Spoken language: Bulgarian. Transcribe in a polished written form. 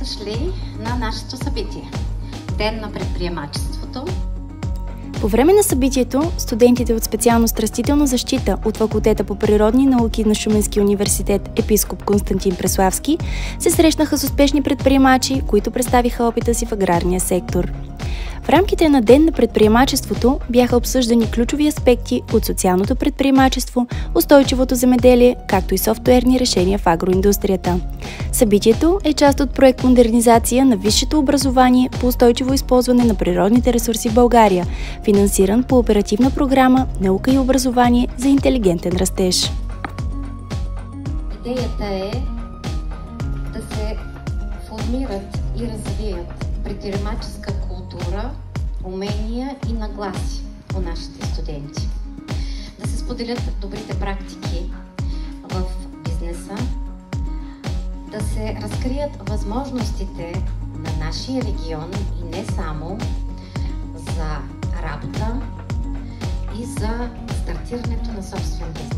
дошли на нашето събитие Ден на предприемачеството. По време на събитието, студентите от специалност Растителна защита от Факултета по природни науки на Шуменския университет Епископ Константин Преславски се срещнаха с успешни предприемачи, които представиха опита си в аграрния сектор. В рамките на Ден на предприемачеството бяха обсъждани ключови аспекти от социалното предприемачество, устойчивото земеделие, както и софтуерни решения в агроиндустрията. Събитието е част от проект модернизация на висшето образование по устойчиво използване на природните ресурси в България, финансиран по оперативна програма «Наука и образование за интелигентен растеж». Идеята е да се формират и развият предприемаческа култура, умения и нагласи у нашите студенти. Да се споделят добрите практики в бизнеса, да се разкрият възможностите на нашия регион и не само за работа и за стартирането на собствен бизнес.